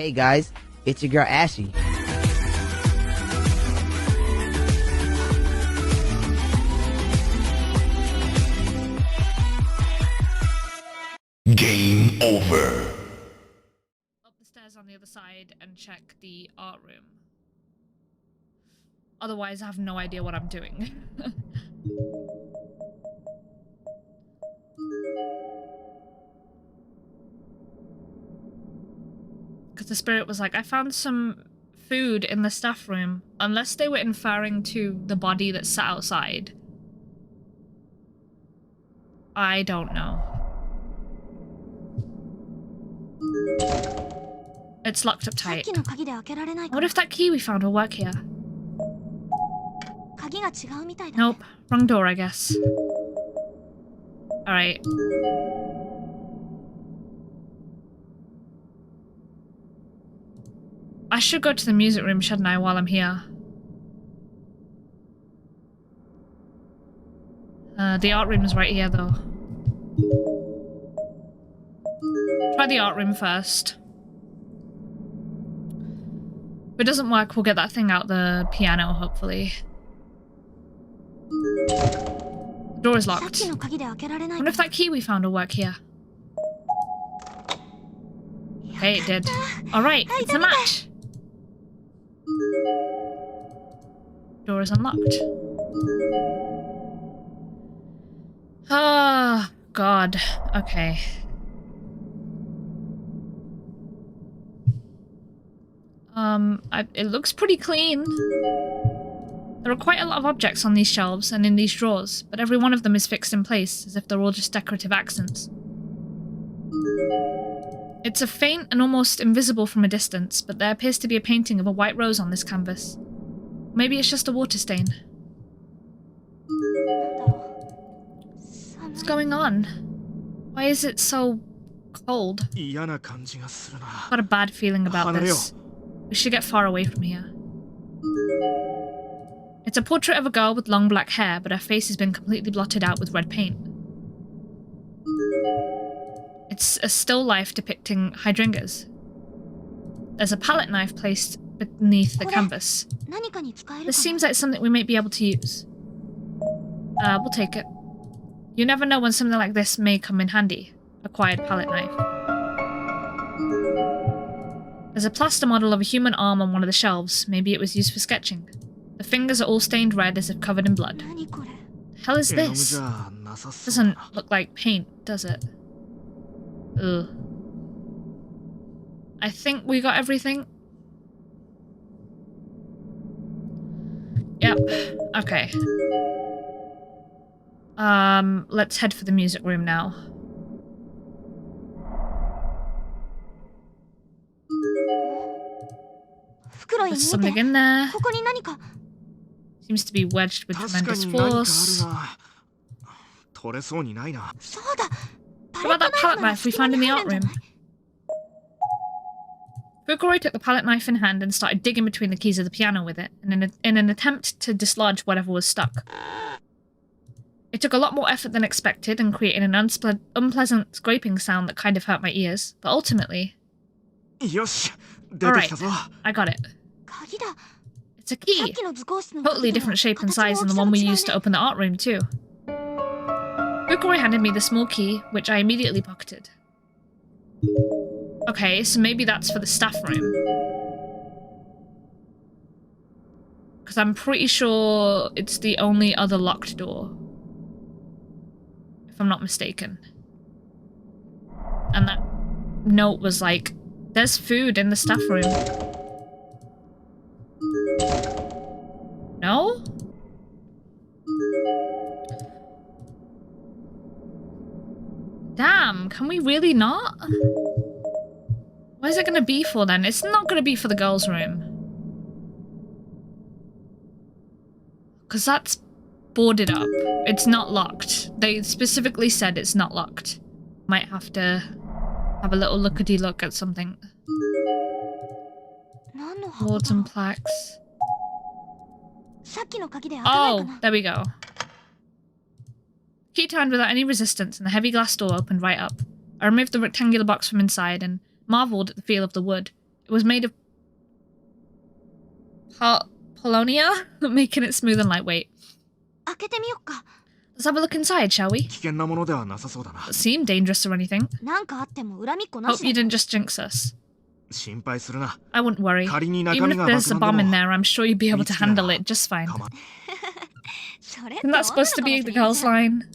Hey guys, it's your girl Ashy. Game over. Up the stairs on the other side and check the art room. Otherwise, I have no idea what I'm doing. Because the spirit was like, I found some food in the staff room. Unless they were inferring to the body that sat outside. I don't know. It's locked up tight. What if that key we found will work here? Nope. Wrong door, I guess. Alright. I should go to the music room, shouldn't I, while I'm here? The art room is right here, though. Try the art room first. If it doesn't work, we'll get that thing out the piano, hopefully. The door is locked. I wonder if that key we found will work here. Okay, it did. Alright, it's a match. Door is unlocked. Oh, God. Okay. It looks pretty clean. There are quite a lot of objects on these shelves and in these drawers, but every one of them is fixed in place, as if they're all just decorative accents. It's a faint and almost invisible from a distance, but there appears to be a painting of a white rose on this canvas. Maybe it's just a water stain. What's going on? Why is it so cold? I've got a bad feeling about this. We should get far away from here. It's a portrait of a girl with long black hair, but her face has been completely blotted out with red paint. It's a still life depicting hydrangeas. There's a palette knife placed beneath the canvas. This seems like something we might be able to use. We'll take it. You never know when something like this may come in handy. Acquired palette knife. There's a plaster model of a human arm on one of the shelves. Maybe it was used for sketching. The fingers are all stained red as if covered in blood. The hell is this? Doesn't look like paint, does it? Ugh. I think we got everything. Yep. Okay. Let's head for the music room now. There's something in there. Seems to be wedged with tremendous force. What about that palette knife we found in the art room? Fukuroi took the palette knife in hand and started digging between the keys of the piano with it, in an attempt to dislodge whatever was stuck. It took a lot more effort than expected and created an unpleasant scraping sound that kind of hurt my ears, but ultimately... Alright, I got it. It's a key. Totally different shape and size than the one we used to open the art room too. Fukuroi handed me the small key, which I immediately pocketed. Okay, so maybe that's for the staff room. Because I'm pretty sure it's the only other locked door. If I'm not mistaken. And that note was like, there's food in the staff room. No? Damn, can we really not? Where's it gonna be for then? It's not gonna be for the girls' room. Because that's boarded up. It's not locked. They specifically said it's not locked. Might have to have a little lookity-look at something. Boards and plaques. Oh, there we go. Key turned without any resistance and the heavy glass door opened right up. I removed the rectangular box from inside and marvelled at the feel of the wood. It was made of Polonia, making it smooth and lightweight. Let's have a look inside, shall we? Doesn't seem dangerous or anything. Hope you didn't just jinx us. I wouldn't worry. Even if there's a bomb in there, I'm sure you'd be able to handle it just fine. Isn't that supposed to be the girl's line?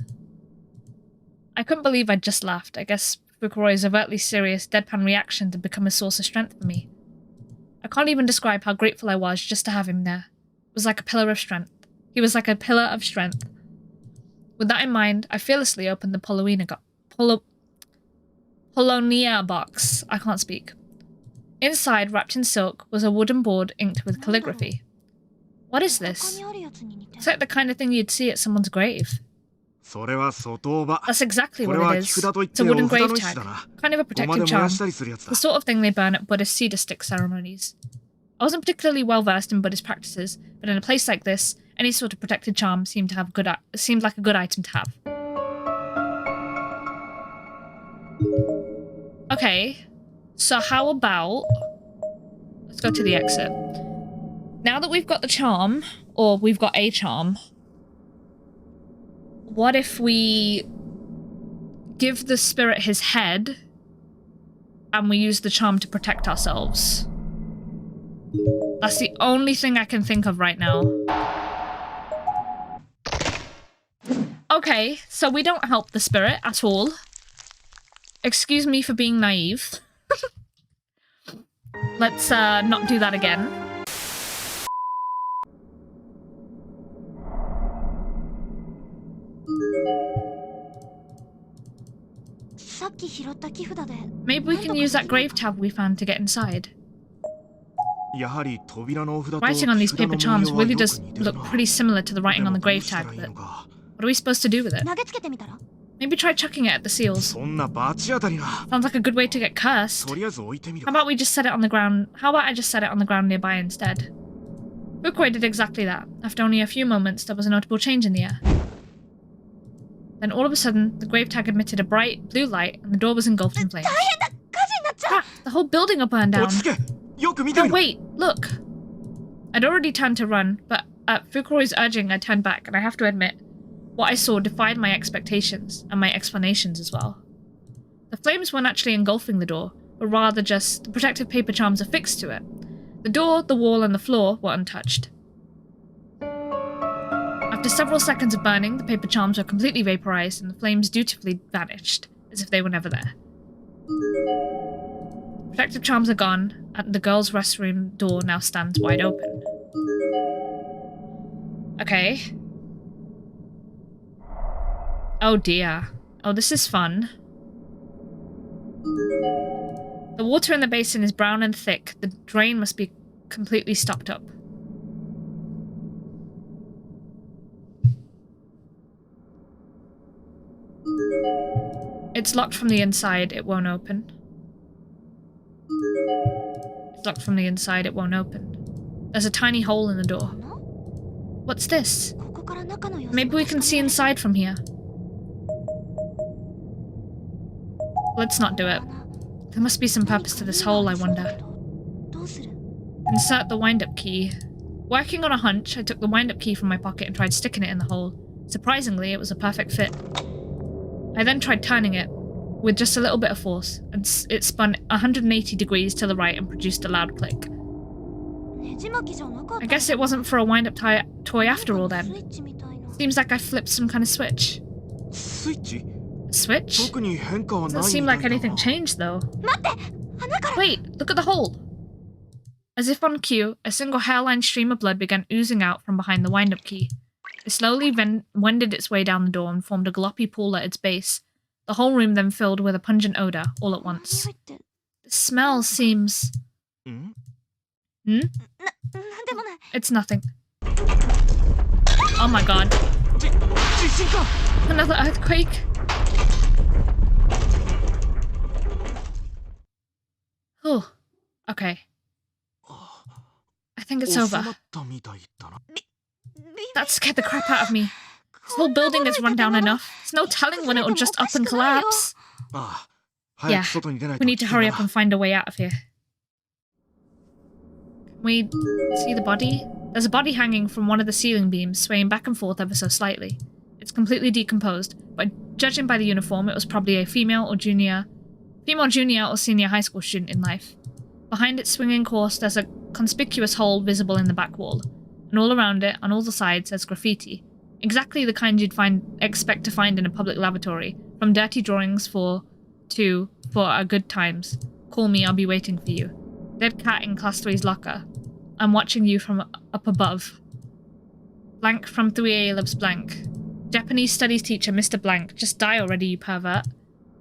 I couldn't believe I'd just laughed. I guess Fukuroi's overtly serious, deadpan reaction had become a source of strength for me. I can't even describe how grateful I was just to have him there. It was like a pillar of strength. He was like a pillar of strength. With that in mind, I fearlessly opened the Polonia box. I can't speak. Inside, wrapped in silk, was a wooden board inked with calligraphy. What is this? It's like the kind of thing you'd see at someone's grave. That's exactly what it is. It's a wooden grave tag. Kind of a protective charm. The sort of thing they burn at Buddhist cedar stick ceremonies. I wasn't particularly well versed in Buddhist practices, but in a place like this, any sort of protected charm seemed like a good item to have. Okay, so how about... Let's go to the exit. Now that we've got the charm, or we've got a charm, what if we give the spirit his head and we use the charm to protect ourselves? That's the only thing I can think of right now. Okay, so we don't help the spirit at all. Excuse me for being naive. Let's not do that again. Maybe we can use that grave tab we found to get inside. Writing on these paper charms really does look pretty similar to the writing on the grave tag, but what are we supposed to do with it? Maybe try chucking it at the seals. Sounds like a good way to get cursed. How about we just set it on the ground? How about I just set it on the ground nearby instead? Fukui did exactly that. After only a few moments, there was a notable change in the air. Then all of a sudden, the grave tag emitted a bright blue light and the door was engulfed in flames. Ah, the whole building will burn down. No, wait, look. I'd already turned to run, but at Fukuroi's urging, I turned back, and I have to admit, what I saw defied my expectations, and my explanations as well. The flames weren't actually engulfing the door, but rather just the protective paper charms affixed to it. The door, the wall, and the floor were untouched. After several seconds of burning, the paper charms were completely vaporized, and the flames dutifully vanished, as if they were never there. Protective charms are gone, and the girls' restroom door now stands wide open. Okay. Oh dear. Oh, this is fun. The water in the basin is brown and thick. The drain must be completely stopped up. It's locked from the inside. It won't open. It's locked from the inside. It won't open. There's a tiny hole in the door. What's this? Maybe we can see inside from here. Let's not do it. There must be some purpose to this hole, I wonder. Insert the wind-up key. Working on a hunch, I took the wind-up key from my pocket and tried sticking it in the hole. Surprisingly, it was a perfect fit. I then tried turning it, with just a little bit of force, and it spun 180 degrees to the right and produced a loud click. I guess it wasn't for a wind-up toy after all then. Seems like I flipped some kind of switch. A switch? Doesn't seem like anything changed though. Wait, look at the hole! As if on cue, a single hairline stream of blood began oozing out from behind the wind-up key. It slowly wended its way down the door and formed a gloppy pool at its base. The whole room then filled with a pungent odor, all at once. The smell seems... Hmm? It's nothing. Oh my god. Another earthquake? Oh, okay. I think it's over. That scared the crap out of me. This whole building is run down enough. There's no telling when it'll just up and collapse. Yeah, we need to hurry up and find a way out of here. We see the body? There's a body hanging from one of the ceiling beams, swaying back and forth ever so slightly. It's completely decomposed, but judging by the uniform, it was probably a female, junior, or senior high school student in life. Behind its swinging corpse, there's a conspicuous hole visible in the back wall, and all around it, on all the sides, there's graffiti. Exactly the kind you'd expect to find in a public lavatory, from dirty drawings for a good times. Call me, I'll be waiting for you. Dead cat in Class 3's locker. I'm watching you from up above. Blank from 3A lives blank. Japanese studies teacher, Mr. Blank. Just die already, you pervert.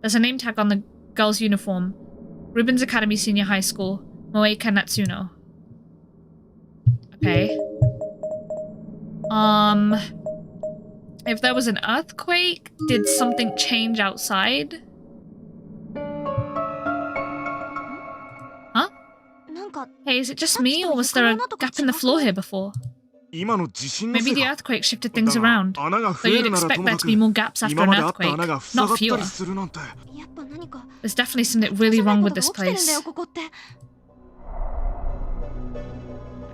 There's a name tag on the girl's uniform. Ribbons Academy Senior High School. Moeka Natsuno. Okay. If there was an earthquake, did something change outside? Huh? Hey, is it just me, or was there a gap in the floor here before? Maybe the earthquake shifted things around, so you'd expect there to be more gaps after an earthquake, not fewer. There's definitely something really wrong with this place.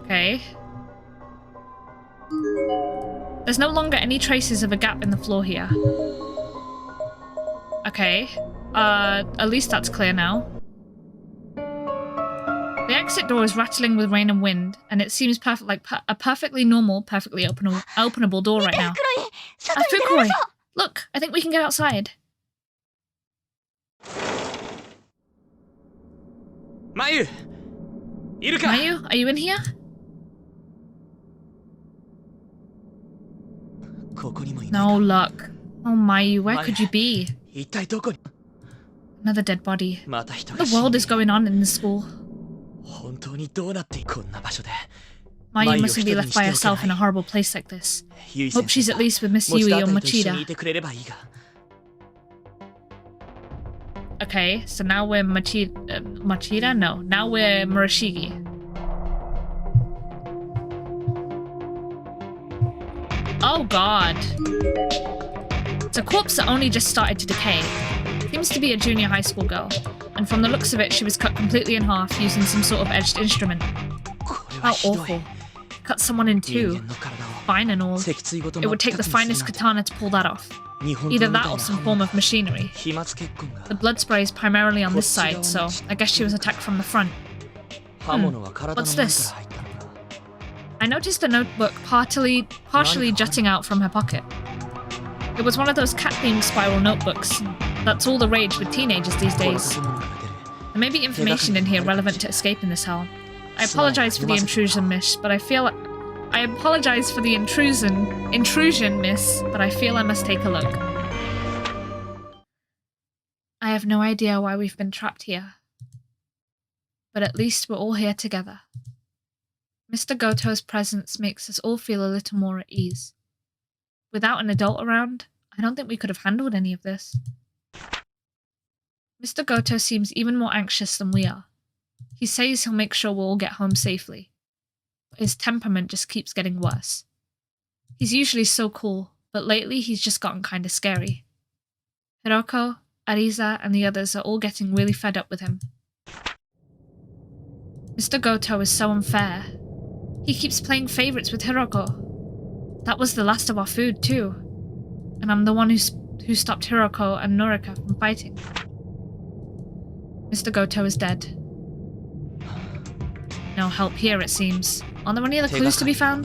Okay. There's no longer any traces of a gap in the floor here. Okay. At least that's clear now. The exit door is rattling with rain and wind, and it seems like a perfectly normal, perfectly openable door right now. Fukuroi! Look, I think we can get outside. Mayu! Mayu, are you in here? No luck. Oh Mayu, where could you be? Another dead body. What the world is going on in this school? Mayu mustn't be left by herself in a horrible place like this. Hope she's at least with Miss Yui or Machida. Okay, so now we're Machida? No, now we're Morishige. Oh god. It's a corpse that only just started to decay. Seems to be a junior high school girl, and from the looks of it, she was cut completely in half using some sort of edged instrument. How awful. Cut someone in two. Fine and all. It would take the finest katana to pull that off. Either that or some form of machinery. The blood spray is primarily on this side, so I guess she was attacked from the front. What's this? I noticed a notebook partially jutting out from her pocket. It was one of those cat-themed spiral notebooks. That's all the rage with teenagers these days. There may be information in here relevant to escaping this hell. I apologize for the intrusion, miss, but I feel I apologize for the intrusion, miss, but I feel I must take a look. I have no idea why we've been trapped here. But at least we're all here together. Mr. Goto's presence makes us all feel a little more at ease. Without an adult around, I don't think we could have handled any of this. Mr. Goto seems even more anxious than we are. He says he'll make sure we'll all get home safely. But his temperament just keeps getting worse. He's usually so cool, but lately he's just gotten kinda scary. Hiroko, Ariza, and the others are all getting really fed up with him. Mr. Goto is so unfair. He keeps playing favorites with Hiroko. That was the last of our food, too. And I'm the one who stopped Hiroko and Norika from fighting. Mr. Goto is dead. No help here, it seems. Are there any other clues to be found?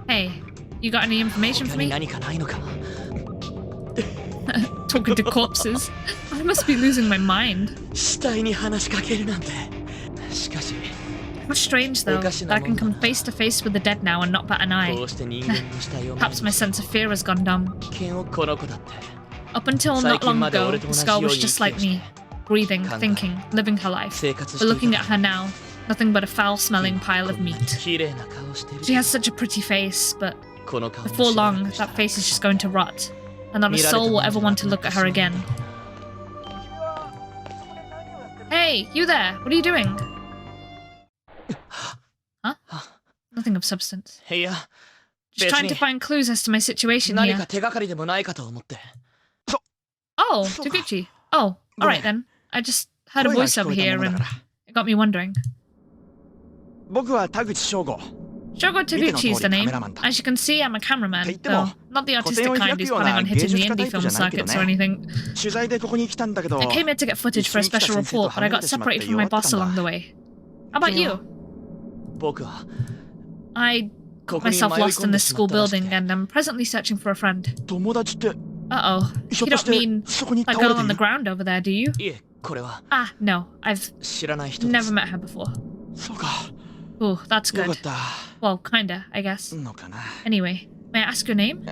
Hey, you got any information for me? Talking to corpses. I must be losing my mind. How strange, though, that I can come face to face with the dead now and not bat an eye. Perhaps my sense of fear has gone dumb. Up until not long ago, this girl was just like me. Breathing, thinking, living her life. But looking at her now, nothing but a foul-smelling pile of meat. She has such a pretty face, but before long, that face is just going to rot, and not a soul will ever want to look at her again. Hey, you there! What are you doing? Huh? Nothing of substance. Just trying to find clues as to my situation here. Oh, Taguchi. Oh, alright then. I just heard a voice over here and it got me wondering. Shogo Taguchi is the name. As you can see, I'm a cameraman, though not the artistic kind who's planning on hitting the indie film circuits or anything. I came here to get footage for a special report, but I got separated from my boss along the way. How about you? I got myself lost in this school building, and I'm presently searching for a friend. Uh-oh. You don't mean that girl on the ground over there, do you? Ah, no. I've never met her before. Ooh, that's good. Well, kinda, I guess. Anyway, may I ask your name?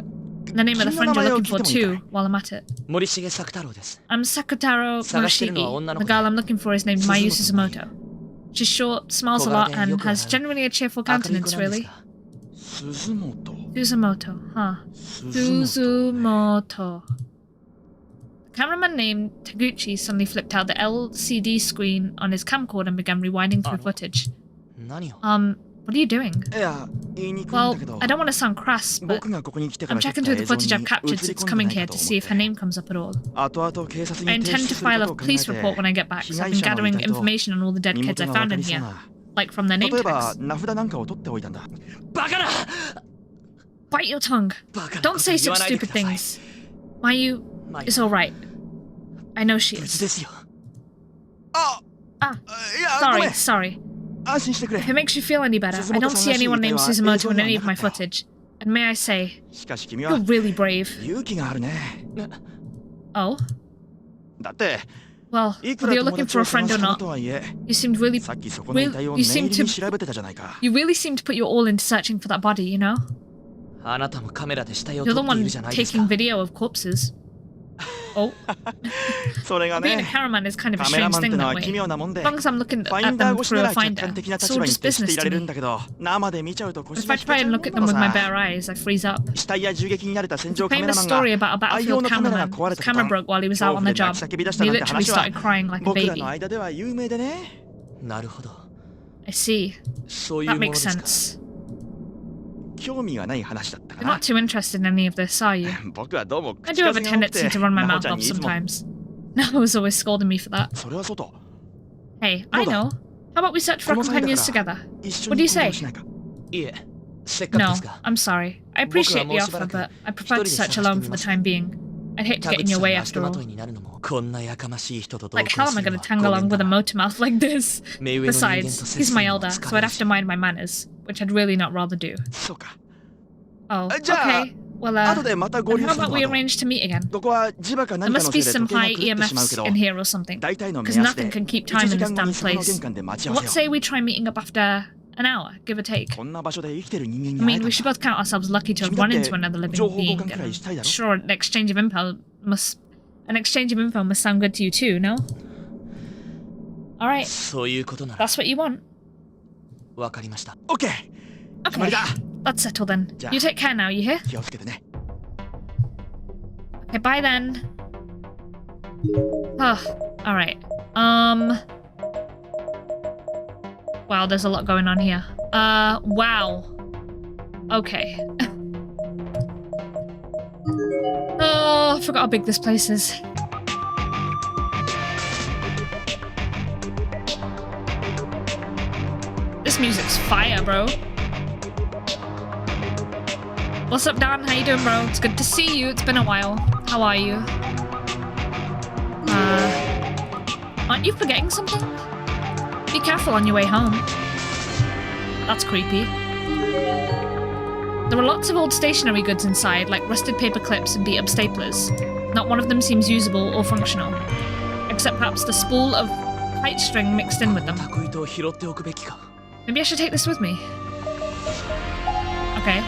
The name of the friend you're looking for, too, while I'm at it. I'm Sakutaro Morishige. The girl I'm looking for is named Mayu Suzumoto. She's short, smiles a lot, and has generally a cheerful countenance, really. Suzumoto, huh? Suzumoto. The cameraman named Taguchi suddenly flipped out the LCD screen on his camcorder and began rewinding through footage. What are you doing? Well, I don't want to sound crass, but I'm checking through the footage I've captured since coming here to see if her name comes up at all. I intend to file a police report when I get back, so I've been gathering information on all the dead kids I found in here. Like from their name tags. Bite your tongue. Don't say such stupid things. Mayu is alright. I know she is. Sorry. If it makes you feel any better, I don't see anyone named Suzumoto in any of my footage. And may I say, you're really brave. Oh? Well, whether you're looking for a friend or not, you really seem to put your all into searching for that body, you know? You're the one taking video of corpses. Oh. Being a cameraman is kind of a strange thing that way. As long as I'm looking at them through a finder, it's all just business to me. But if I try and look at them with my bare eyes, I freeze up. There's a famous story about a battlefield cameraman. His camera broke while he was out on the job. He literally started crying like a baby. I see. That makes sense. You're not too interested in any of this, are you? I do have a tendency to run my mouth off sometimes. Noah's always scolding me for that. Hey, I know. How about we search for our companions together? What do you say? No, I'm sorry. I appreciate the offer, but I prefer to search alone for the time being. I'd hate to get in your way after all. Like, how am I going to tangle along with a motormouth like this? Besides, he's my elder, so I'd have to mind my manners, which I'd really not rather do. Oh, okay. Well, then how about we arrange to meet again? There must be some high EMFs in here or something, because nothing can keep time in this damn place. What say we try meeting up after an hour, give or take? I mean, we should both count ourselves lucky to have run into another living being, and I'm sure an exchange of info must sound good to you too, no? Alright. That's what you want. Okay. That's settled then. You take care now, you hear? Okay, bye then. Oh, alright. Wow, there's a lot going on here. Wow. Okay. Oh, I forgot how big this place is. This music's fire, bro. What's up, Don? How you doing, bro? It's good to see you. It's been a while. How are you? Aren't you forgetting something? Be careful on your way home. That's creepy. There are lots of old stationery goods inside, like rusted paper clips and beat-up staplers. Not one of them seems usable or functional. Except perhaps the spool of kite string mixed in with them. Maybe I should take this with me. Okay.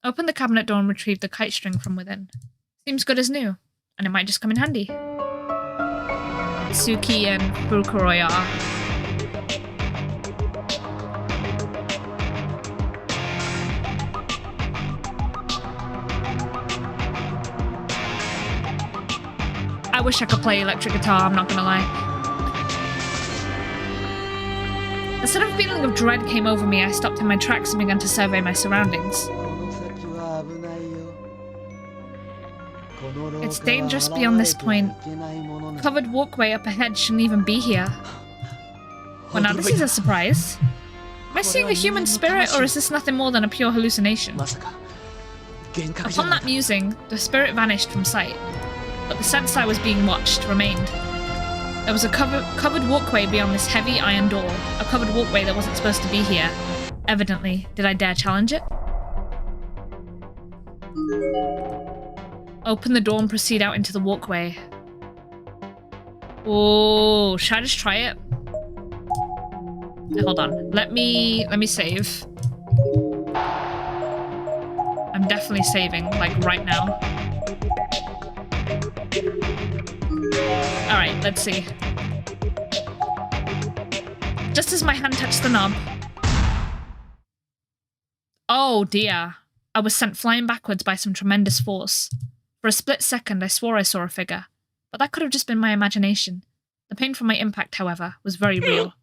Open the cabinet door and retrieve the kite string from within. Seems good as new, and it might just come in handy. Suki and Fukuroya. I wish I could play electric guitar, I'm not gonna lie. A sudden feeling of dread came over me. I stopped in my tracks and began to survey my surroundings. It's dangerous beyond this point. Covered walkway up ahead shouldn't even be here. Well, now this is a surprise. Am I seeing a human spirit, or is this nothing more than a pure hallucination? Upon that musing, the spirit vanished from sight, but the sense I was being watched remained. There was a covered walkway beyond this heavy iron door, a covered walkway that wasn't supposed to be here. Evidently, did I dare challenge it? Open the door and proceed out into the walkway. Oh, should I just try it? Hold on. Let me save. I'm definitely saving, like right now. Alright, let's see. Just as my hand touched the knob. Oh dear. I was sent flying backwards by some tremendous force. For a split second, I swore I saw a figure. But that could have just been my imagination. The pain from my impact, however, was very real.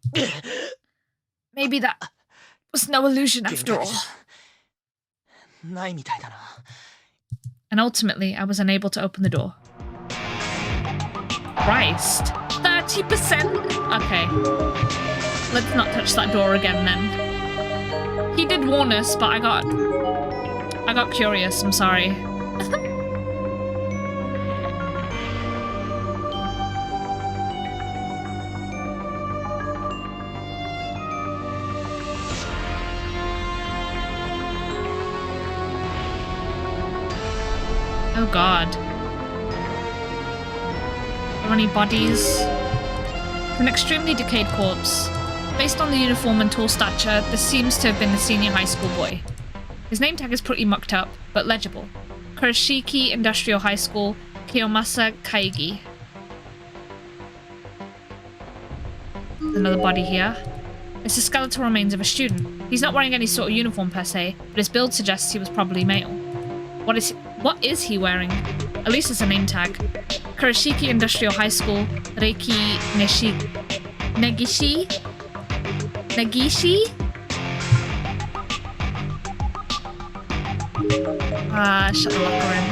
Maybe that was no illusion after all. And ultimately, I was unable to open the door. Christ. 30%? Okay. Let's not touch that door again then. He did warn us, but I got curious, I'm sorry. Oh god. Are there any bodies? An extremely decayed corpse. Based on the uniform and tall stature, this seems to have been the senior high school boy. His name tag is pretty mucked up, but legible. Kurashiki Industrial High School, Kiyomasa Kaigi. There's another body here. It's the skeletal remains of a student. He's not wearing any sort of uniform per se, but his build suggests he was probably male. What is he wearing? At least it's a name tag. Kurashiki Industrial High School, Reiki Negishi? Shut the locker in.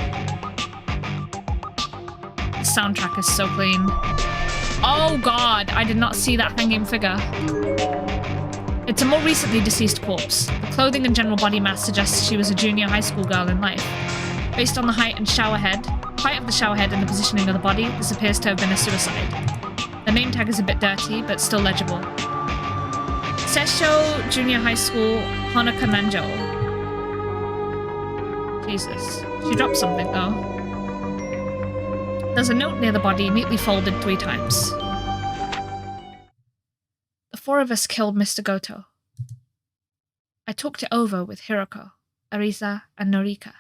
The soundtrack is so clean. Oh god, I did not see that hanging figure. It's a more recently deceased corpse. The clothing and general body mass suggests she was a junior high school girl in life. Based on the height of the shower head and the positioning of the body, this appears to have been a suicide. The name tag is a bit dirty, but still legible. Seisho Junior High School, Honoka Nanjo. Jesus. She dropped something, though. There's a note near the body, neatly folded 3 times. The 4 of us killed Mr. Goto. I talked it over with Hiroko, Arisa, and Norika.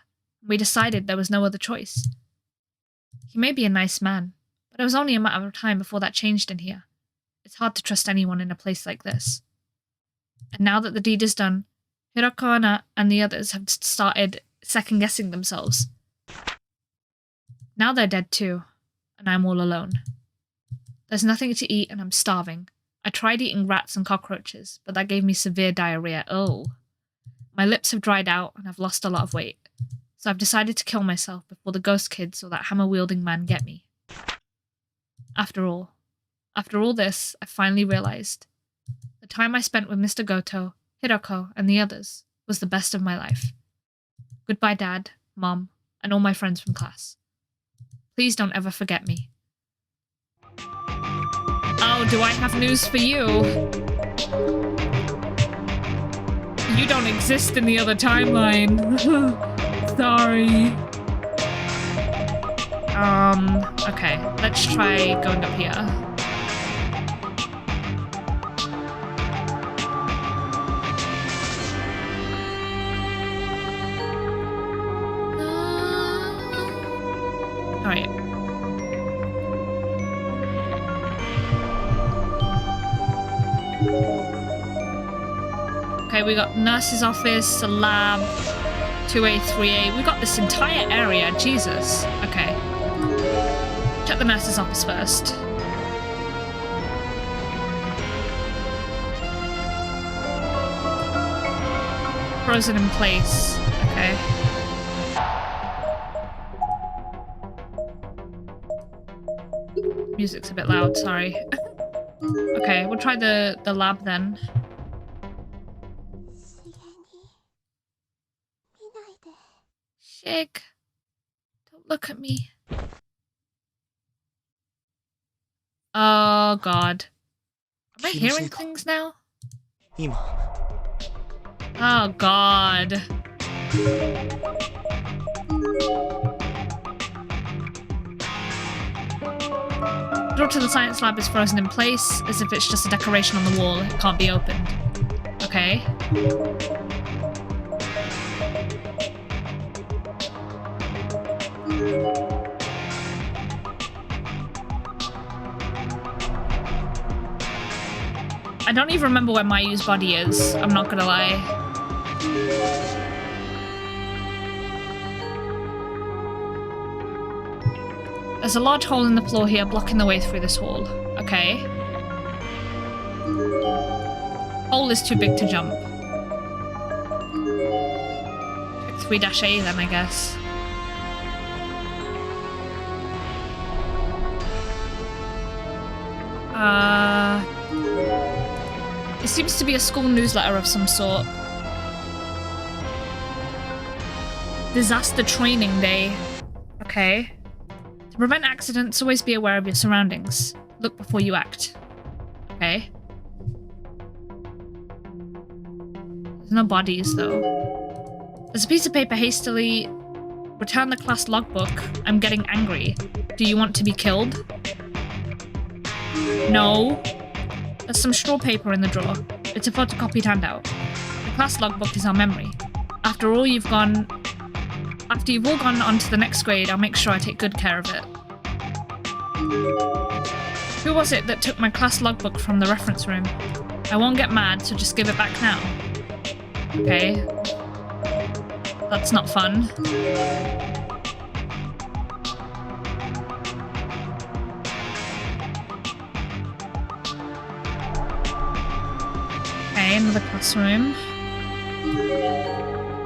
We decided there was no other choice. He may be a nice man, but it was only a matter of time before that changed in here. It's hard to trust anyone in a place like this. And now that the deed is done, Hiroko and the others have started second-guessing themselves. Now they're dead too, and I'm all alone. There's nothing to eat and I'm starving. I tried eating rats and cockroaches, but that gave me severe diarrhea. Oh. My lips have dried out and I've lost a lot of weight. So I've decided to kill myself before the ghost kids or that hammer-wielding man get me. After all this, I finally realized the time I spent with Mr. Goto, Hiroko, and the others was the best of my life. Goodbye, Dad, Mom, and all my friends from class. Please don't ever forget me. Oh, do I have news for you? You don't exist in the other timeline. Sorry. Okay. Let's try going up here. Alright. Okay, we got nurse's office, a lab, 2A, 3A. We got this entire area. Jesus. Okay. Check the nurse's office first. Frozen in place. Okay. Music's a bit loud, sorry. Okay, we'll try the lab then. Shig, don't look at me. Oh god. Am I hearing things now? Oh god. The door to the science lab is frozen in place, as if it's just a decoration on the wall. It can't be opened. Okay. I don't even remember where Mayu's body is, I'm not gonna lie. There's a large hole in the floor here blocking the way through this hall. Okay. Hole is too big to jump. Check 3-A then, I guess. It seems to be a school newsletter of some sort. Disaster Training Day. Okay. To prevent accidents, always be aware of your surroundings. Look before you act. Okay. There's no bodies, though. There's a piece of paper hastily. Return the class logbook. I'm getting angry. Do you want to be killed? No. There's some straw paper in the drawer. It's a photocopied handout. The class logbook is our memory. After you've all gone on to the next grade, I'll make sure I take good care of it. Who was it that took my class logbook from the reference room? I won't get mad, so just give it back now. Okay. That's not fun. Okay, another classroom.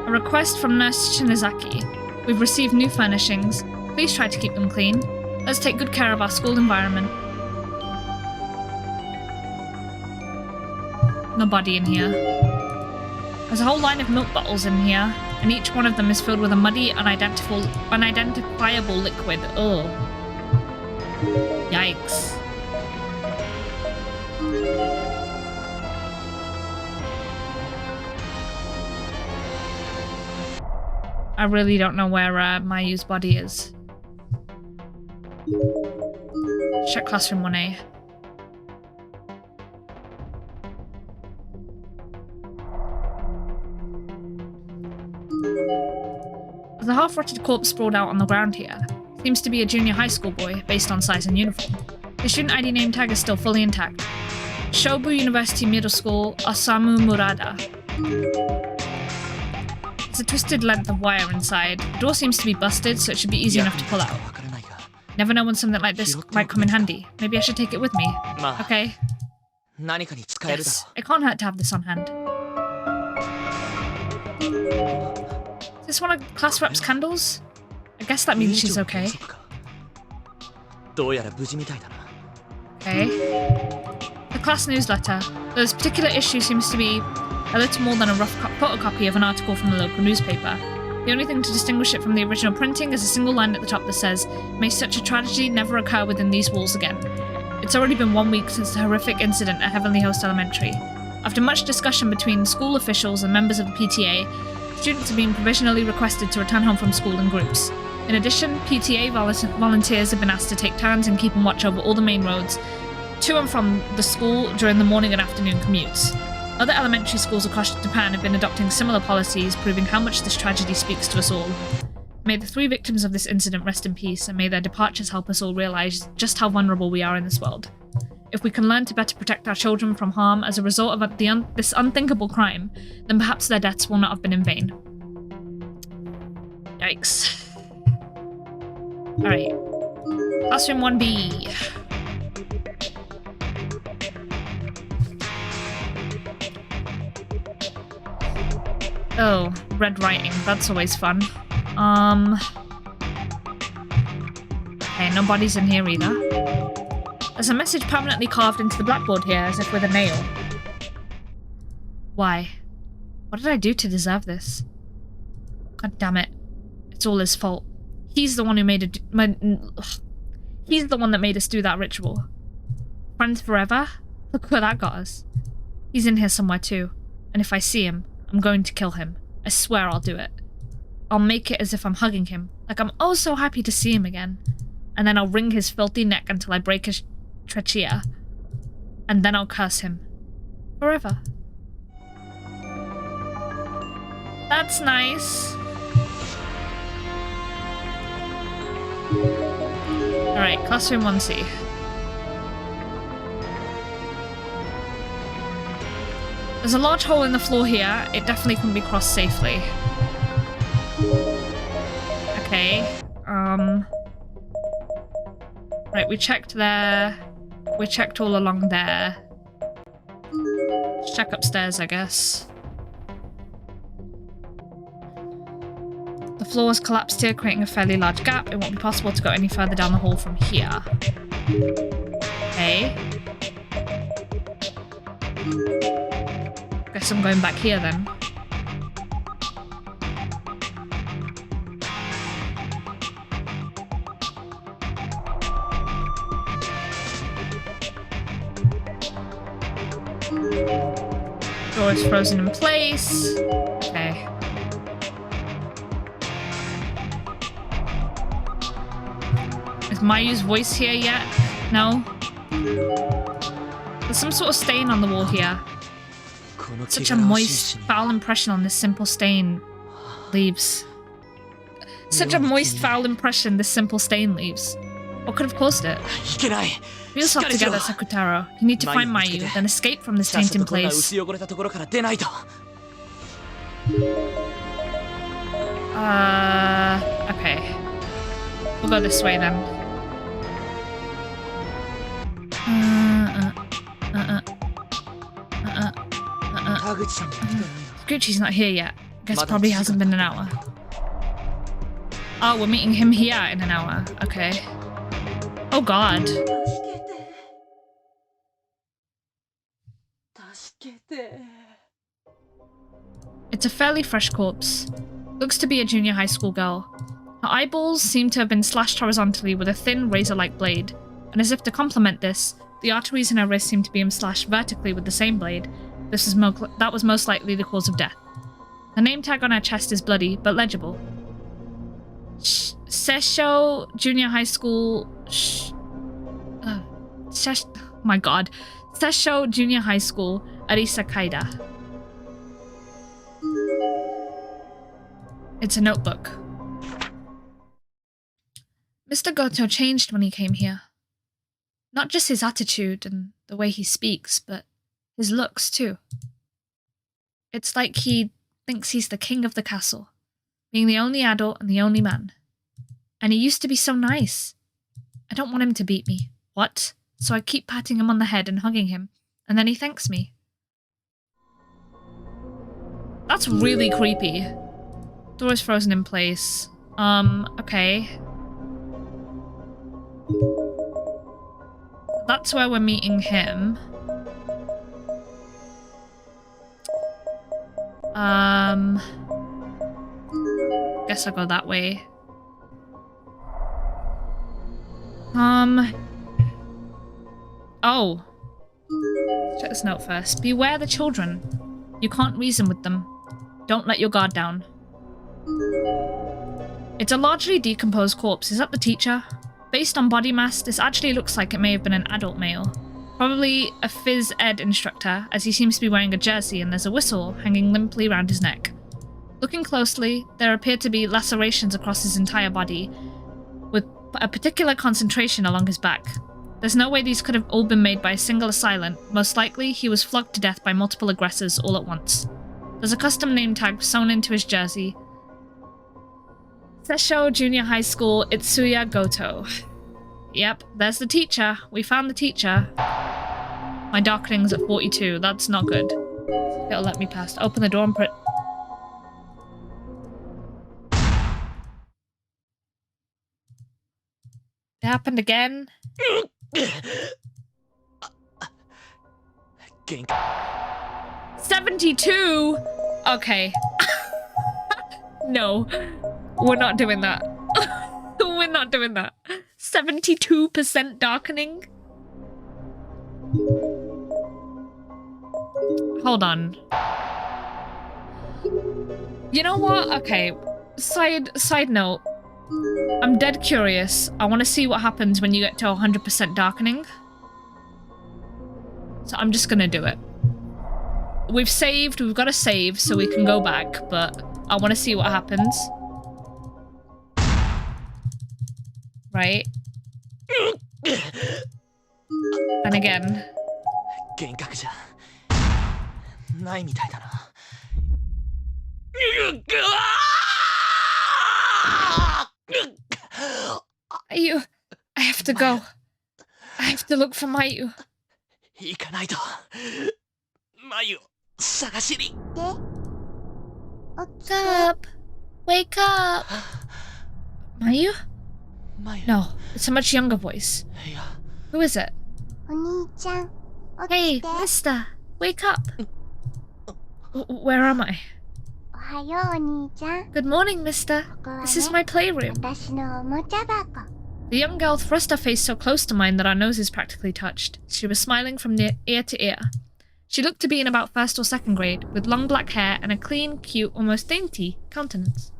A request from Nurse Shinozaki. We've received new furnishings. Please try to keep them clean. Let's take good care of our school environment. Nobody in here. There's a whole line of milk bottles in here, and each one of them is filled with a muddy, unidentifiable liquid. Ugh. Yikes. I really don't know where Mayu's body is. Check classroom 1A. There's a half-rotted corpse sprawled out on the ground here. Seems to be a junior high school boy, based on size and uniform. The student ID name tag is still fully intact. Shobu University Middle School, Osamu Murada. There's a twisted length of wire inside. The door seems to be busted, so it should be easy enough to pull out. Never know when something like this might come in handy. Maybe I should take it with me. Okay. Yes, it can't hurt to have this on hand. Is this one of class rep's candles? I guess that means she's okay. Okay. The class newsletter. This particular issue seems to be a little more than a rough photocopy of an article from the local newspaper. The only thing to distinguish it from the original printing is a single line at the top that says, "May such a tragedy never occur within these walls again." It's already been 1 week since the horrific incident at Heavenly Host Elementary. After much discussion between school officials and members of the PTA, students have been provisionally requested to return home from school in groups. In addition, PTA volunteers have been asked to take turns in keeping watch over all the main roads to and from the school during the morning and afternoon commutes. Other elementary schools across Japan have been adopting similar policies, proving how much this tragedy speaks to us all. May the 3 victims of this incident rest in peace, and may their departures help us all realize just how vulnerable we are in this world. If we can learn to better protect our children from harm as a result of this unthinkable crime, then perhaps their deaths will not have been in vain. Yikes. Alright. Classroom 1B. Oh, red writing. That's always fun. Okay, nobody's in here either. There's a message permanently carved into the blackboard here, as if with a nail. Why? What did I do to deserve this? God damn it. It's all his fault. He's the one who made he's the one that made us do that ritual. Friends forever? Look where that got us. He's in here somewhere too. And if I see him, I'm going to kill him. I swear I'll do it. I'll make it as if I'm hugging him. Like I'm oh so happy to see him again. And then I'll wring his filthy neck until I break his trachea. And then I'll curse him. Forever. That's nice. Alright, classroom 1C. There's a large hole in the floor here. It definitely couldn't be crossed safely. Okay. Right, we checked there. We checked all along there. Let's check upstairs, I guess. The floor has collapsed here, creating a fairly large gap. It won't be possible to go any further down the hall from here. Okay. Guess I'm going back here then. Door is frozen in place. Okay. Is Mayu's voice here yet? No? There's some sort of stain on the wall here. Such a moist, foul impression on this simple stain leaves. Such a moist, foul impression this simple stain leaves. What could have caused it? Pull yourself together, Sakutaro. You need to find Mayu, then escape from this tainted place. Okay. We'll go this way then. Gucci's not here yet. Guess it probably hasn't been an hour. Oh, we're meeting him here in an hour. Okay. Oh god. It's a fairly fresh corpse. Looks to be a junior high school girl. Her eyeballs seem to have been slashed horizontally with a thin razor-like blade, and as if to complement this, the arteries in her wrist seem to be slashed vertically with the same blade. That was most likely the cause of death. The name tag on her chest is bloody, but legible. Sesho Junior High School... my god. Sesho Junior High School, Arisa Kaida. It's a notebook. Mr. Goto changed when he came here. Not just his attitude and the way he speaks, but his looks too. It's like he thinks he's the king of the castle, being the only adult and the only man. And he used to be so nice. I don't want him to beat me. What? So I keep patting him on the head and hugging him, and then he thanks me. That's really creepy. Door is frozen in place. Okay. That's where we're meeting him. Guess I'll go that way. Oh. Check this note first. Beware the children. You can't reason with them. Don't let your guard down. It's a largely decomposed corpse. Is that the teacher? Based on body mass, this actually looks like it may have been an adult male. Probably a phys ed instructor, as he seems to be wearing a jersey and there's a whistle hanging limply around his neck. Looking closely, there appear to be lacerations across his entire body, with a particular concentration along his back. There's no way these could have all been made by a single assailant. Most likely, he was flogged to death by multiple aggressors all at once. There's a custom name tag sewn into his jersey. Sesho Junior High School, Itsuya Goto. Yep, there's the teacher. We found the teacher. My darkening's at 42. That's not good. It'll let me past. Open the door and put... It happened again. 72? Okay. No. We're not doing that. We're not doing that. 72% darkening? Hold on. You know what? Okay. Side note. I'm dead curious. I want to see what happens when you get to 100% darkening. So I'm just gonna do it. We've saved, we've got to save so we can go back, but I want to see what happens. Right? And again. Mayu, I have to go. I have to look for Mayu. Wake up! Wake up! Mayu? No, it's a much younger voice. Who is it? Hey, mister, wake up! Where am I? Good morning, mister. This is my playroom. The young girl thrust her face so close to mine that our noses practically touched. She was smiling from ear to ear. She looked to be in about 1st or 2nd grade, with long black hair and a clean, cute, almost dainty countenance.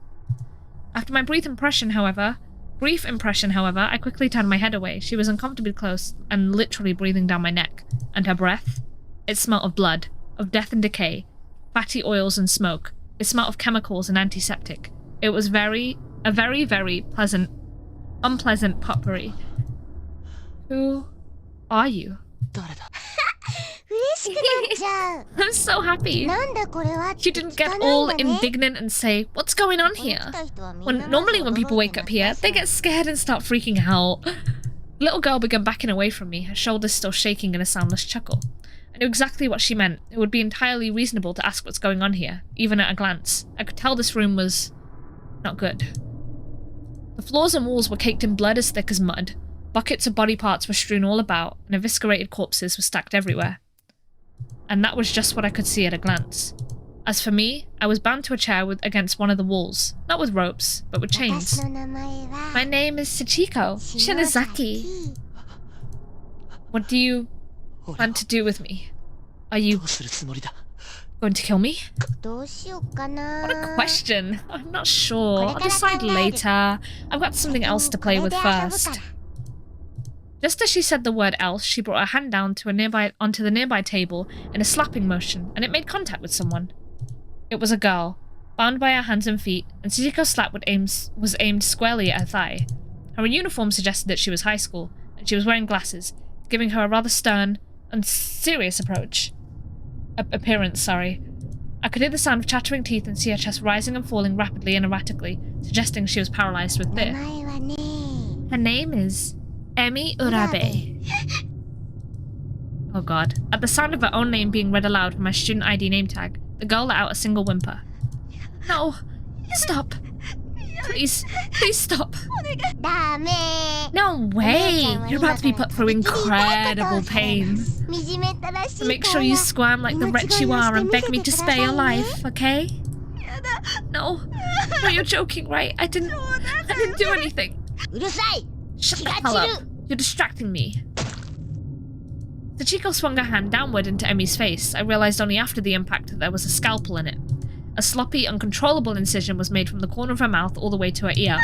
After my brief impression, however, I quickly turned my head away. She was uncomfortably close and literally breathing down my neck. And her breath? It smelt of blood, of death and decay, fatty oils and smoke. It smelt of chemicals and antiseptic. It was a very, very unpleasant potpourri. Who are you? I'm so happy. She didn't get all indignant and say, "What's going on here?" Normally when people wake up here, they get scared and start freaking out. The little girl began backing away from me, her shoulders still shaking in a soundless chuckle. I knew exactly what she meant. It would be entirely reasonable to ask what's going on here, even at a glance. I could tell this room was not good. The floors and walls were caked in blood as thick as mud. Buckets of body parts were strewn all about, and eviscerated corpses were stacked everywhere. And that was just what I could see at a glance. As for me, I was bound to a chair against one of the walls, not with ropes, but with chains. My name is Sachiko Shinozaki. What do you plan to do with me? Are you going to kill me? What a question. I'm not sure. I'll decide later. I've got something else to play with first. Just as she said the word else, she brought her hand down onto the nearby table in a slapping motion, and it made contact with someone. It was a girl, bound by her hands and feet, and Sachiko's slap was aimed squarely at her thigh. Her uniform suggested that she was high school, and she was wearing glasses, giving her a rather stern and serious appearance. I could hear the sound of chattering teeth and see her chest rising and falling rapidly and erratically, suggesting she was paralyzed with fear. Her name is Emi Urabe. Oh god. At the sound of her own name being read aloud from my student ID name tag, the girl let out a single whimper. No! Stop! Please stop! No way! You're about to be put through incredible pain. So make sure you squirm like the wretch you are and beg me to spare your life, okay? No, you're joking, right? I didn't do anything. Shut the hell up. You're distracting me. Sachiko swung her hand downward into Emi's face. I realized only after the impact that there was a scalpel in it. A sloppy, uncontrollable incision was made from the corner of her mouth all the way to her ear.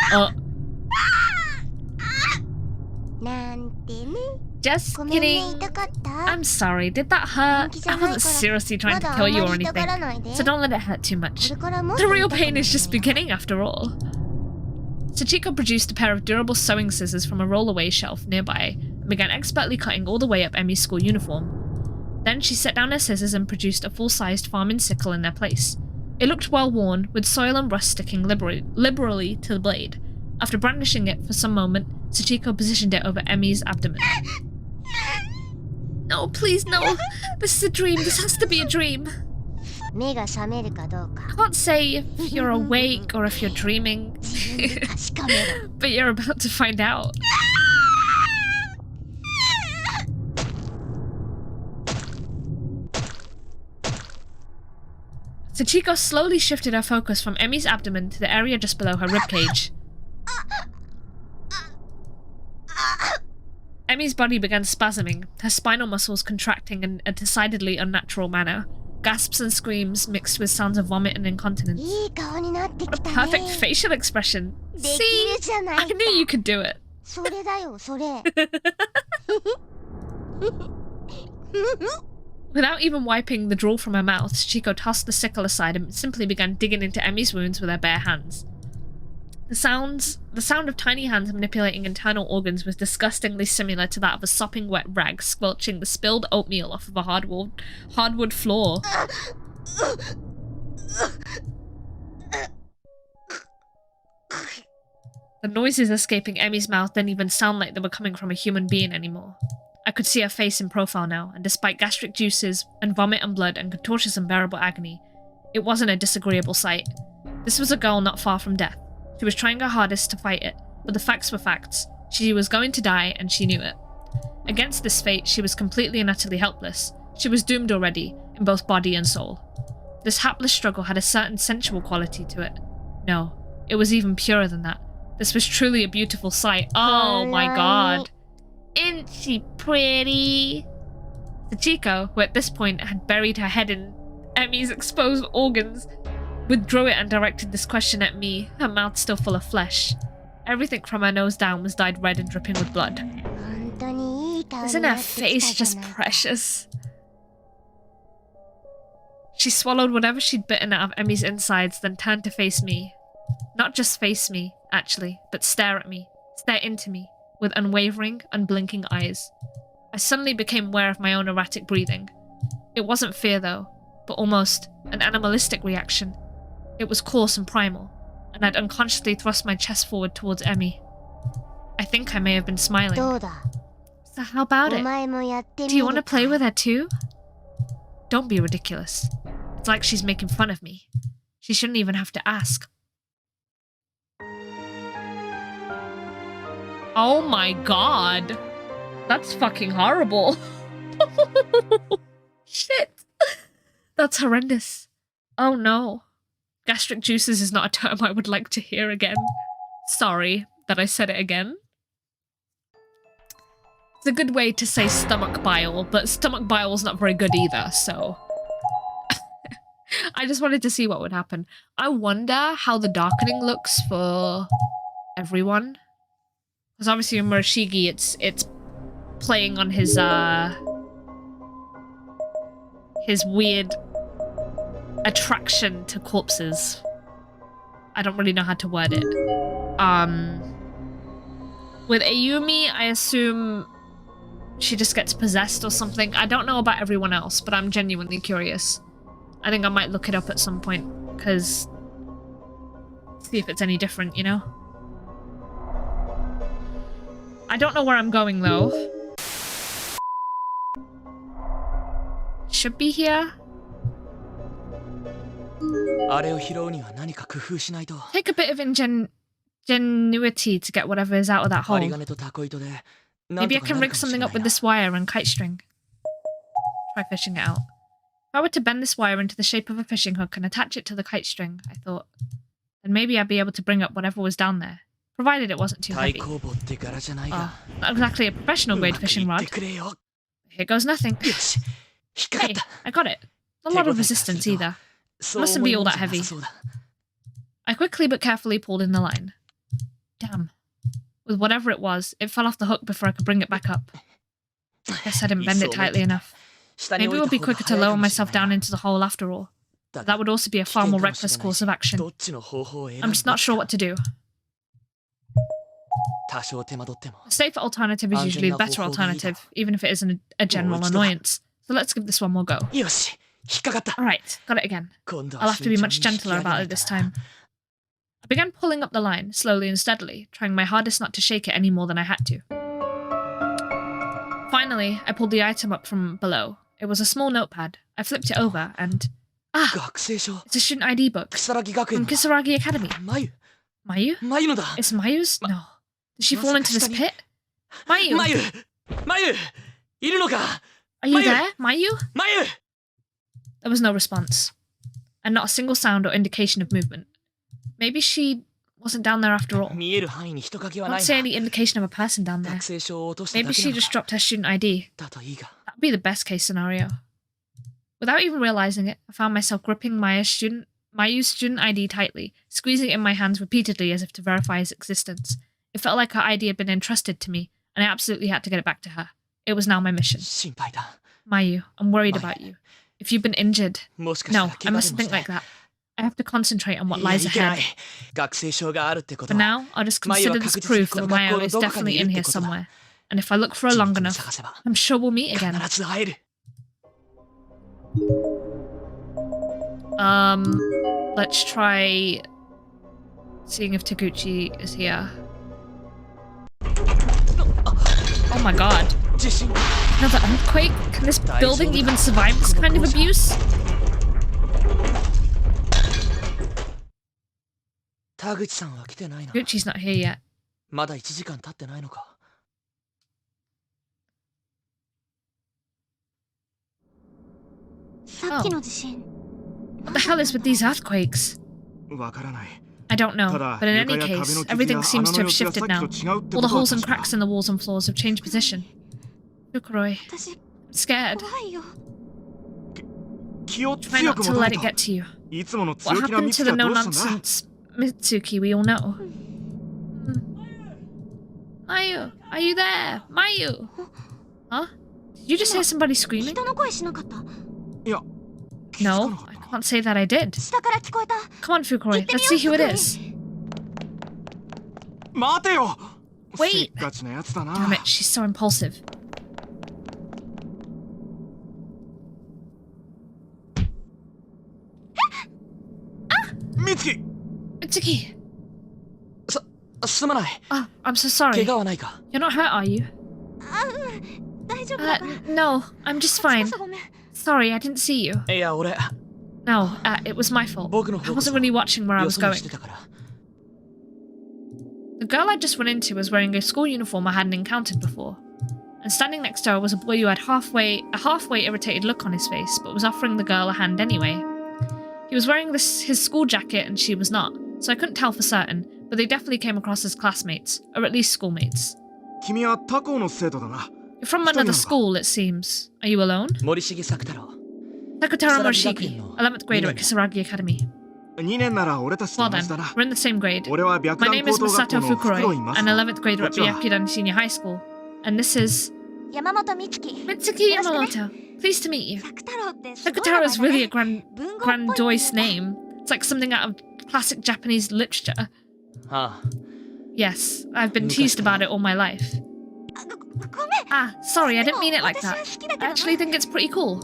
Just kidding. I'm sorry, did that hurt? I wasn't seriously trying to kill you or anything, so don't let it hurt too much. The real pain is just beginning after all. Sachiko produced a pair of durable sewing scissors from a roll-away shelf nearby and began expertly cutting all the way up Emi's school uniform. Then she set down her scissors and produced a full-sized farming sickle in their place. It looked well-worn, with soil and rust sticking liberally to the blade. After brandishing it for some moment, Sachiko positioned it over Emi's abdomen. No, please, no. This is a dream. This has to be a dream. I can't say if you're awake or if you're dreaming, but you're about to find out. Sachiko slowly shifted her focus from Emi's abdomen to the area just below her ribcage. Emi's body began spasming, her spinal muscles contracting in a decidedly unnatural manner. Gasps and screams mixed with sounds of vomit and incontinence. What a perfect facial expression. See? I knew you could do it. Without even wiping the drool from her mouth, Chico tossed the sickle aside and simply began digging into Emi's wounds with her bare hands. The sound of tiny hands manipulating internal organs was disgustingly similar to that of a sopping wet rag squelching the spilled oatmeal off of a hardwood floor. The noises escaping Emi's mouth didn't even sound like they were coming from a human being anymore. I could see her face in profile now, and despite gastric juices and vomit and blood and contortions and unbearable agony, it wasn't a disagreeable sight. This was a girl not far from death. She was trying her hardest to fight it, but the facts were facts. She was going to die, and she knew it. Against this fate, she was completely and utterly helpless. She was doomed already, in both body and soul. This hapless struggle had a certain sensual quality to it. No, it was even purer than that. This was truly a beautiful sight. Oh my god. Isn't she pretty? Sachiko, who at this point had buried her head in Emi's exposed organs, withdrew it and directed this question at me, her mouth still full of flesh. Everything from her nose down was dyed red and dripping with blood. Isn't her face just precious? She swallowed whatever she'd bitten out of Emi's insides, then turned to face me. Not just face me, actually, but stare at me, stare into me, with unwavering, unblinking eyes. I suddenly became aware of my own erratic breathing. It wasn't fear, though, but almost an animalistic reaction. It was coarse and primal, and I'd unconsciously thrust my chest forward towards Emi. I think I may have been smiling. So how about it? Do you want to play with her too? Don't be ridiculous. It's like she's making fun of me. She shouldn't even have to ask. Oh my god. That's fucking horrible. Shit. That's horrendous. Oh no. Gastric juices is not a term I would like to hear again. Sorry that I said it again. It's a good way to say stomach bile, but stomach bile's not very good either, so... I just wanted to see what would happen. I wonder how the darkening looks for everyone. Because obviously in Morishige, it's playing on his weird attraction to corpses. I don't really know how to word it. With Ayumi, I assume she just gets possessed or something. I don't know about everyone else, but I'm genuinely curious. I think I might look it up at some point, because... see if it's any different, you know? I don't know where I'm going, though. Should be here. Take a bit of ingenuity to get whatever is out of that hole. Maybe I can rig something up with this wire and kite string. Try fishing it out. If I were to bend this wire into the shape of a fishing hook and attach it to the kite string, I thought, then maybe I'd be able to bring up whatever was down there, provided it wasn't too heavy. Oh, not exactly a professional grade fishing rod. Here goes nothing. Hey, I got it. Not a lot of resistance either. It mustn't be all that heavy. I quickly but carefully pulled in the line. Damn. With whatever it was, it fell off the hook before I could bring it back up. Guess I didn't bend it tightly enough. Maybe it would be quicker to lower myself down into the hole after all. But that would also be a far more reckless course of action. I'm just not sure what to do. A safer alternative is usually the better alternative, even if it isn't a general annoyance. So let's give this one more go. Alright, got it again. I'll have to be much gentler about it this time. I began pulling up the line, slowly and steadily, trying my hardest not to shake it any more than I had to. Finally, I pulled the item up from below. It was a small notepad. I flipped it over and... ah! It's a student ID book. From Kisaragi Academy. Mayu? It's Mayu's? No. Did she fall into this pit? Mayu! Are you there, Mayu? There was no response. and not a single sound or indication of movement. Maybe she wasn't down there after all. I don't see any indication of a person down there. Maybe she just dropped her student ID. That'd be the best case scenario. Without even realizing it, I found myself gripping Maya's student ID tightly, squeezing it in my hands repeatedly as if to verify his existence. It felt like her ID had been entrusted to me, and I absolutely had to get it back to her. It was now my mission. Mayu, I'm worried about you. If you've been injured... No, I mustn't think like that. I have to concentrate on what lies ahead. For now, I'll just consider this proof that Maya is definitely in here somewhere. And if I look for her long enough, I'm sure we'll meet again. Let's try seeing if Taguchi is here. Oh my god. Another earthquake? Can this building even survive this kind of abuse? Taguchi's not here yet. What the hell is with these earthquakes? I don't know, but in any case, everything seems to have shifted now. All the holes and cracks in the walls and floors have changed position. Fukuroi, I'm scared. Try not to let it get to you. What happened to the no-nonsense Mitsuki we all know? Mayu, are you there? Mayu! Huh? Did you just hear somebody screaming? No, I can't say that I did. Come on, Fukuroi, let's see who it is. Wait! Damn it, she's so impulsive. Mitsuki! Oh, I'm so sorry. You're not hurt, are you? No, I'm just fine. Sorry, I didn't see you. No, it was my fault. I wasn't really watching where I was going. The girl I just went into was wearing a school uniform I hadn't encountered before. And standing next to her was a boy who had a halfway irritated look on his face, but was offering the girl a hand anyway. He was wearing his school jacket and she was not, so I couldn't tell for certain, but they definitely came across as classmates, or at least schoolmates. You're from another school, it seems. Are you alone? Sakutaro Morishige, 11th grader at Kisaragi Academy. Well then, we're in the same grade. My name is Masato Fukuroi, an 11th grader at Byakudan Senior High School. And this is... Mitsuki Yamamoto. Pleased to meet you. Sakutaro is really a grandiose name. It's like something out of classic Japanese literature. Yes, I've been teased about it all my life. Sorry, I didn't mean it like that. I actually think it's pretty cool.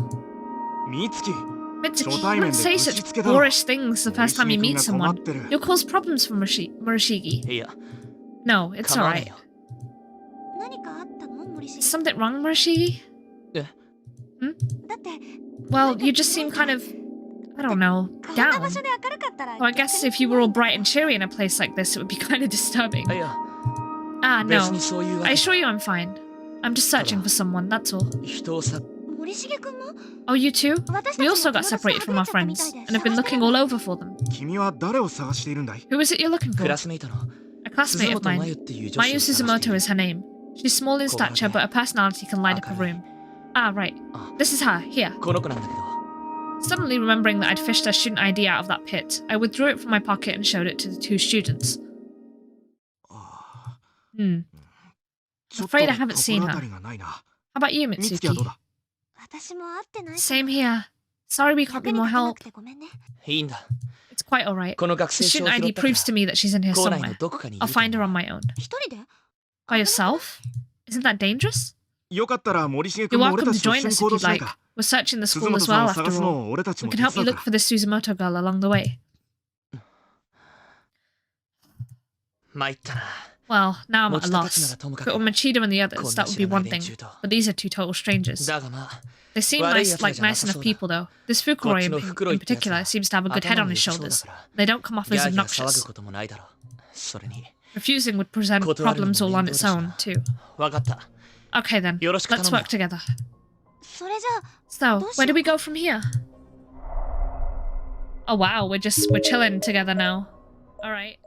Mitsuki, you don't say such boorish things the first time you meet someone. You'll cause problems for Morishige. No, it's alright. Is something wrong, Morishige? Well, you just seem kind of, I don't know, down. Well, I guess if you were all bright and cheery in a place like this, it would be kind of disturbing. No. I assure you I'm fine. I'm just searching for someone, that's all. Oh, you too? We also got separated from our friends, and have been looking all over for them. Who is it you're looking for? A classmate of mine. Mayu Suzumoto is her name. She's small in stature, but her personality can light up a room. Right. This is her, here. Suddenly remembering that I'd fished her student ID out of that pit, I withdrew it from my pocket and showed it to the two students. I'm afraid I haven't seen her. How about you, Mitsuki? Same here. Sorry we can't be more help. It's quite alright. The student ID proves to me that she's in here somewhere. I'll find her on my own. By yourself? Isn't that dangerous? You're welcome to join us if you'd like. We're searching the school as well, after all. We can help you look for this Suzumoto girl along the way. Well, now I'm at a loss. If it were Machida and the others, that would be one thing, but these are two total strangers. They seem nice enough people, though. This Fukuroi in particular seems to have a good head on his shoulders. They don't come off as obnoxious. Refusing would present problems all on its own, too. Okay then, let's work together. So, where do we go from here? Oh wow, we're chilling together now. Alright.